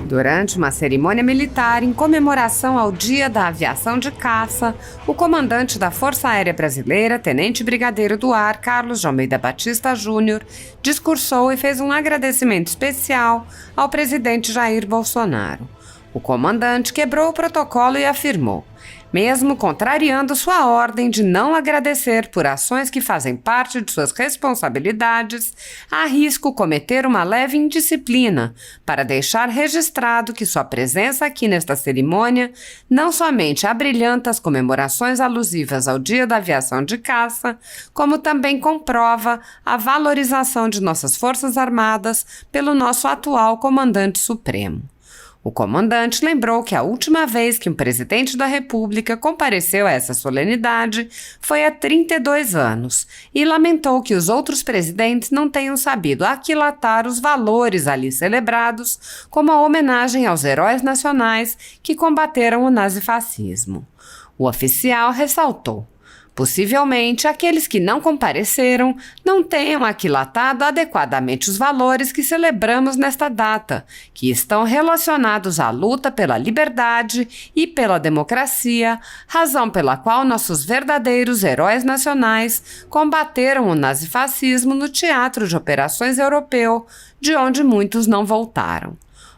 Durante uma cerimônia militar em comemoração ao Dia da Aviação de Caça, o comandante da Força Aérea Brasileira, Tenente Brigadeiro do Ar, Carlos de Almeida Batista Júnior, discursou e fez um agradecimento especial ao presidente Jair Bolsonaro. O comandante quebrou o protocolo e afirmou: mesmo contrariando sua ordem de não agradecer por ações que fazem parte de suas responsabilidades, arrisco cometer uma leve indisciplina para deixar registrado que sua presença aqui nesta cerimônia não somente abrilhanta as comemorações alusivas ao Dia da Aviação de Caça, como também comprova a valorização de nossas Forças Armadas pelo nosso atual Comandante Supremo. O comandante lembrou que a última vez que um presidente da República compareceu a essa solenidade foi há 32 anos e lamentou que os outros presidentes não tenham sabido aquilatar os valores ali celebrados, como a homenagem aos heróis nacionais que combateram o nazifascismo. O oficial ressaltou: possivelmente, aqueles que não compareceram não tenham aquilatado adequadamente os valores que celebramos nesta data, que estão relacionados à luta pela liberdade e pela democracia, razão pela qual nossos verdadeiros heróis nacionais combateram o nazifascismo no Teatro de Operações Europeu, de onde muitos não voltaram.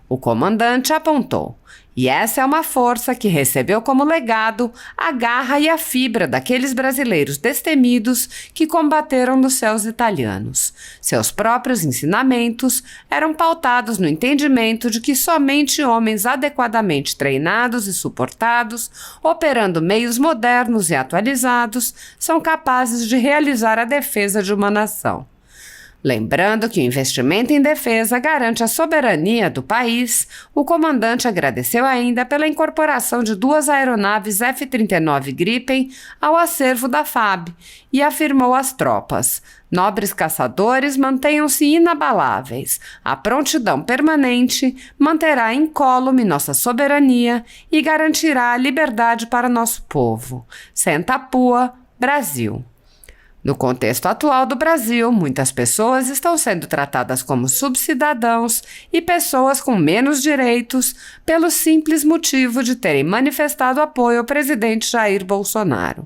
O comandante apontou: e essa é uma força que recebeu como legado a garra e a fibra daqueles brasileiros destemidos que combateram nos céus italianos. Seus próprios ensinamentos eram pautados no entendimento de que somente homens adequadamente treinados e suportados, operando meios modernos e atualizados, são capazes de realizar a defesa de uma nação. Lembrando que o investimento em defesa garante a soberania do país, o comandante agradeceu ainda pela incorporação de 2 aeronaves F-39 Gripen ao acervo da FAB e afirmou às tropas: nobres caçadores, mantenham-se inabaláveis. A prontidão permanente manterá incólume nossa soberania e garantirá a liberdade para nosso povo. Senta Pua, Brasil. No contexto atual do Brasil, muitas pessoas estão sendo tratadas como subcidadãos e pessoas com menos direitos pelo simples motivo de terem manifestado apoio ao presidente Jair Bolsonaro.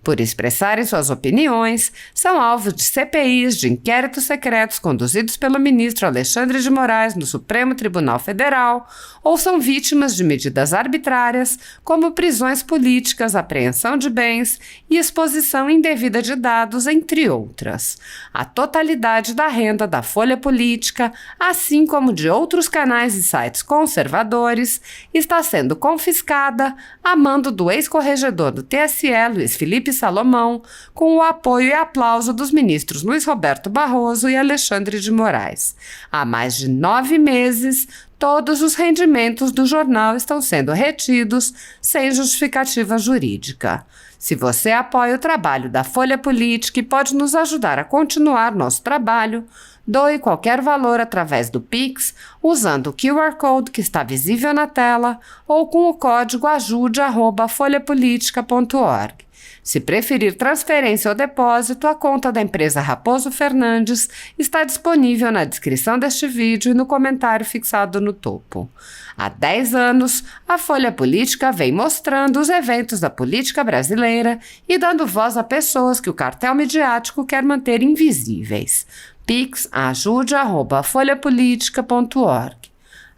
Por expressarem suas opiniões, são alvos de CPIs, de inquéritos secretos conduzidos pelo ministro Alexandre de Moraes no Supremo Tribunal Federal, ou são vítimas de medidas arbitrárias, como prisões políticas, apreensão de bens e exposição indevida de dados, entre outras. A totalidade da renda da Folha Política, assim como de outros canais e sites conservadores, está sendo confiscada a mando do ex-corregedor do TSE, Luiz Felipe Salomão, com o apoio e aplauso dos ministros Luiz Roberto Barroso e Alexandre de Moraes. Há mais de 9 meses, todos os rendimentos do jornal estão sendo retidos sem justificativa jurídica. Se você apoia o trabalho da Folha Política e pode nos ajudar a continuar nosso trabalho, doe qualquer valor através do Pix, usando o QR Code que está visível na tela ou com o código ajude@folhapolitica.org. Se preferir transferência ou depósito, a conta da empresa Raposo Fernandes está disponível na descrição deste vídeo e no comentário fixado no topo. Há 10 anos, a Folha Política vem mostrando os eventos da política brasileira e dando voz a pessoas que o cartel midiático quer manter invisíveis. Pix ajude@folhapolitica.org.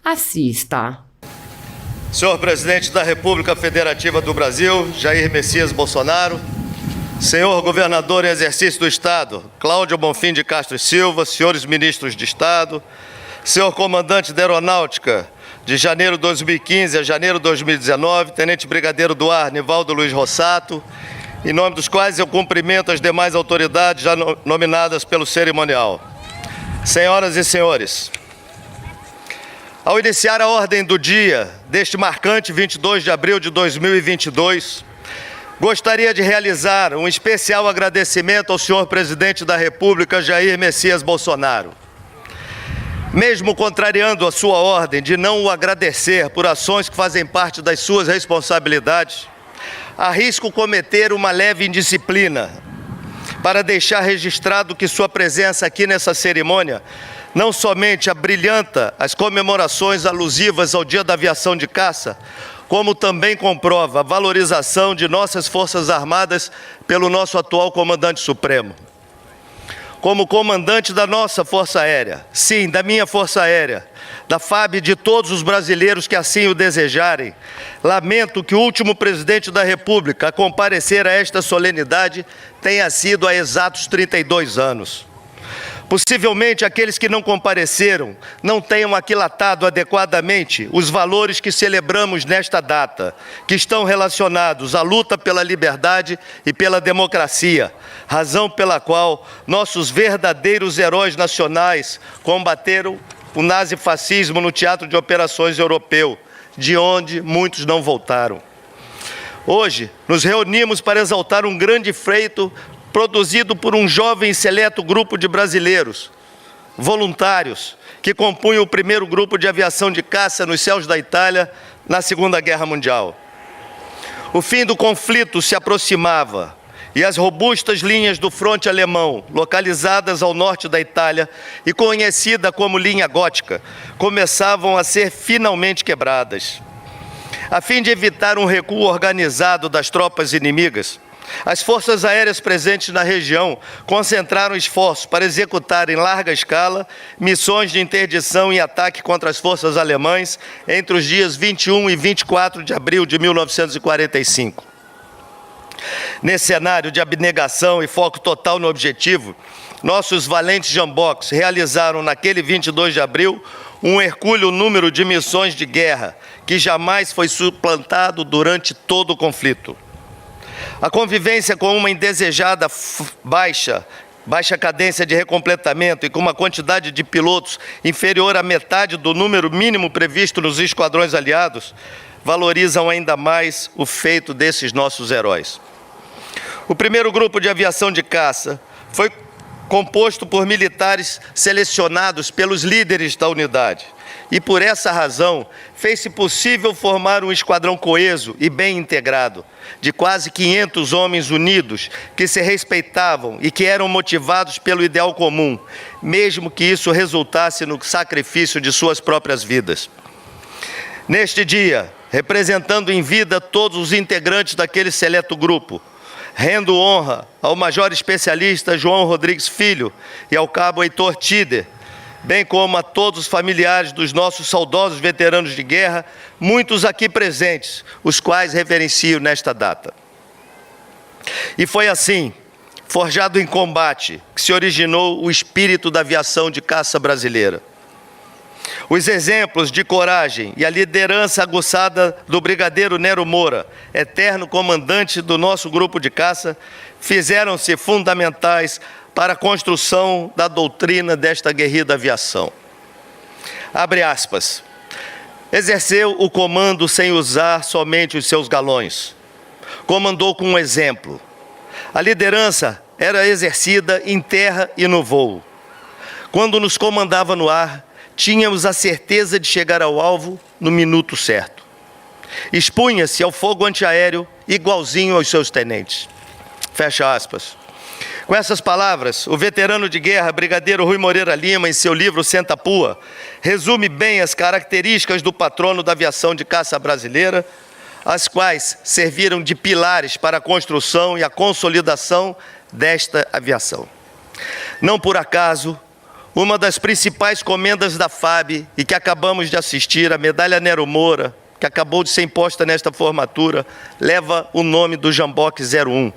Assista. Senhor Presidente da República Federativa do Brasil, Jair Messias Bolsonaro, Senhor Governador em exercício do Estado, Cláudio Bonfim de Castro e Silva, senhores ministros de Estado, Senhor Comandante da Aeronáutica, de janeiro de 2015 a janeiro de 2019, Tenente Brigadeiro do Ar, Nivaldo Luiz Rossato, em nome dos quais eu cumprimento as demais autoridades já nominadas pelo cerimonial. Senhoras e senhores, ao iniciar a ordem do dia deste marcante 22 de abril de 2022, gostaria de realizar um especial agradecimento ao senhor Presidente da República, Jair Messias Bolsonaro. Mesmo contrariando a sua ordem de não o agradecer por ações que fazem parte das suas responsabilidades, arrisco cometer uma leve indisciplina para deixar registrado que sua presença aqui nessa cerimônia não somente abrilhanta as comemorações alusivas ao Dia da Aviação de Caça, como também comprova a valorização de nossas Forças Armadas pelo nosso atual Comandante Supremo. Como comandante da nossa Força Aérea, sim, da minha Força Aérea, da FAB e de todos os brasileiros que assim o desejarem, lamento que o último presidente da República a comparecer a esta solenidade tenha sido há exatos 32 anos. Possivelmente aqueles que não compareceram não tenham aquilatado adequadamente os valores que celebramos nesta data, que estão relacionados à luta pela liberdade e pela democracia, razão pela qual nossos verdadeiros heróis nacionais combateram o nazifascismo no Teatro de Operações Europeu, de onde muitos não voltaram. Hoje, nos reunimos para exaltar um grande feito produzido por um jovem e seleto grupo de brasileiros, voluntários, que compunham o primeiro grupo de aviação de caça nos céus da Itália na Segunda Guerra Mundial. O fim do conflito se aproximava e as robustas linhas do fronte alemão, localizadas ao norte da Itália e conhecida como linha gótica, começavam a ser finalmente quebradas. A fim de evitar um recuo organizado das tropas inimigas, as forças aéreas presentes na região concentraram esforços para executar em larga escala missões de interdição e ataque contra as forças alemãs entre os dias 21 e 24 de abril de 1945. Nesse cenário de abnegação e foco total no objetivo, nossos valentes jamboks realizaram naquele 22 de abril um hercúleo número de missões de guerra que jamais foi suplantado durante todo o conflito. A convivência com uma indesejada baixa cadência de recompletamento e com uma quantidade de pilotos inferior à metade do número mínimo previsto nos esquadrões aliados, valorizam ainda mais o feito desses nossos heróis. O primeiro grupo de aviação de caça foi composto por militares selecionados pelos líderes da unidade. E por essa razão, fez-se possível formar um esquadrão coeso e bem integrado, de quase 500 homens unidos, que se respeitavam e que eram motivados pelo ideal comum, mesmo que isso resultasse no sacrifício de suas próprias vidas. Neste dia, representando em vida todos os integrantes daquele seleto grupo, rendo honra ao major especialista João Rodrigues Filho e ao cabo Heitor Tider, bem como a todos os familiares dos nossos saudosos veteranos de guerra, muitos aqui presentes, os quais reverencio nesta data. E foi assim, forjado em combate, que se originou o espírito da aviação de caça brasileira. Os exemplos de coragem e a liderança aguçada do brigadeiro Nero Moura, eterno comandante do nosso grupo de caça, fizeram-se fundamentais para a construção da doutrina desta guerrida aviação. Abre aspas. Exerceu o comando sem usar somente os seus galões. Comandou com um exemplo. A liderança era exercida em terra e no voo. Quando nos comandava no ar, tínhamos a certeza de chegar ao alvo no minuto certo. Expunha-se ao fogo antiaéreo igualzinho aos seus tenentes. Fecha aspas. Com essas palavras, o veterano de guerra, brigadeiro Rui Moreira Lima, em seu livro Senta Pua, resume bem as características do patrono da aviação de caça brasileira, as quais serviram de pilares para a construção e a consolidação desta aviação. Não por acaso, uma das principais comendas da FAB, e que acabamos de assistir, a medalha Nero Moura, que acabou de ser imposta nesta formatura, leva o nome do Jamboque 01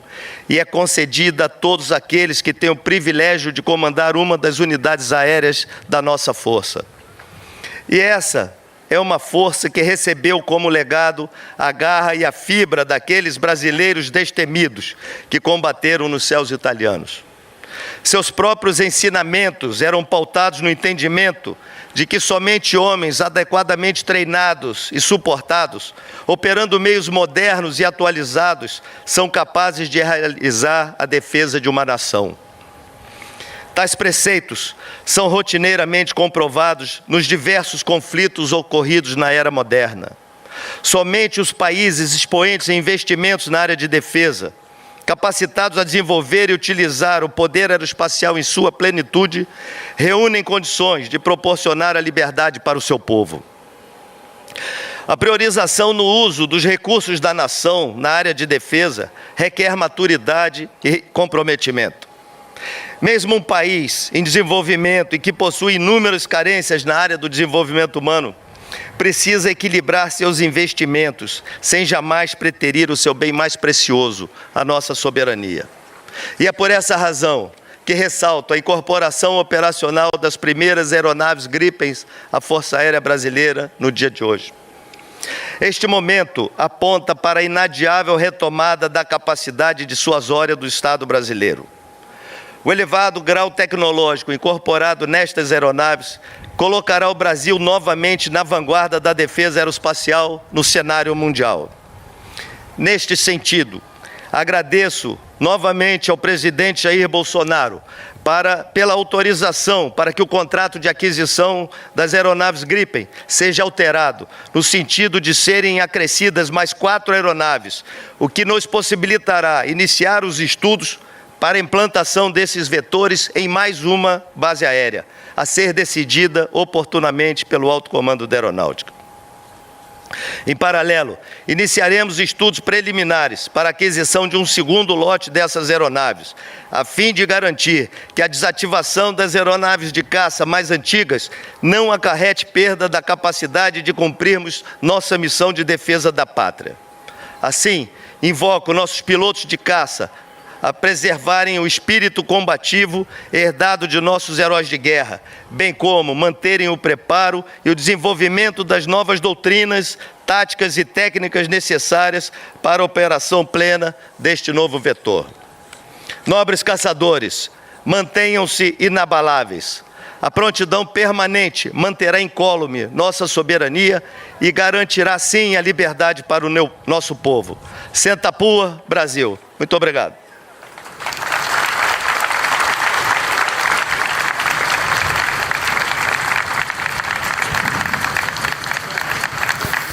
e é concedida a todos aqueles que têm o privilégio de comandar uma das unidades aéreas da nossa força. E essa é uma força que recebeu como legado a garra e a fibra daqueles brasileiros destemidos que combateram nos céus italianos. Seus próprios ensinamentos eram pautados no entendimento de que somente homens adequadamente treinados e suportados, operando meios modernos e atualizados, são capazes de realizar a defesa de uma nação. Tais preceitos são rotineiramente comprovados nos diversos conflitos ocorridos na era moderna. Somente os países expoentes em investimentos na área de defesa, capacitados a desenvolver e utilizar o poder aeroespacial em sua plenitude, reúnem condições de proporcionar a liberdade para o seu povo. A priorização no uso dos recursos da nação na área de defesa requer maturidade e comprometimento. Mesmo um país em desenvolvimento e que possui inúmeras carências na área do desenvolvimento humano, precisa equilibrar seus investimentos sem jamais preterir o seu bem mais precioso, a nossa soberania. E é por essa razão que ressalto a incorporação operacional das primeiras aeronaves Gripen à Força Aérea Brasileira no dia de hoje. Este momento aponta para a inadiável retomada da capacidade dissuasória do Estado brasileiro. O elevado grau tecnológico incorporado nestas aeronaves colocará o Brasil novamente na vanguarda da defesa aeroespacial no cenário mundial. Neste sentido, agradeço novamente ao presidente Jair Bolsonaro pela autorização para que o contrato de aquisição das aeronaves Gripen seja alterado, no sentido de serem acrescidas mais 4 aeronaves, o que nos possibilitará iniciar os estudos para a implantação desses vetores em mais uma base aérea, a ser decidida oportunamente pelo Alto Comando da Aeronáutica. Em paralelo, iniciaremos estudos preliminares para a aquisição de um segundo lote dessas aeronaves, a fim de garantir que a desativação das aeronaves de caça mais antigas não acarrete perda da capacidade de cumprirmos nossa missão de defesa da pátria. Assim, invoco nossos pilotos de caça a preservarem o espírito combativo herdado de nossos heróis de guerra, bem como manterem o preparo e o desenvolvimento das novas doutrinas, táticas e técnicas necessárias para a operação plena deste novo vetor. Nobres caçadores, mantenham-se inabaláveis. A prontidão permanente manterá incólume nossa soberania e garantirá, sim, a liberdade para o nosso povo. Senta Pua, Brasil. Muito obrigado.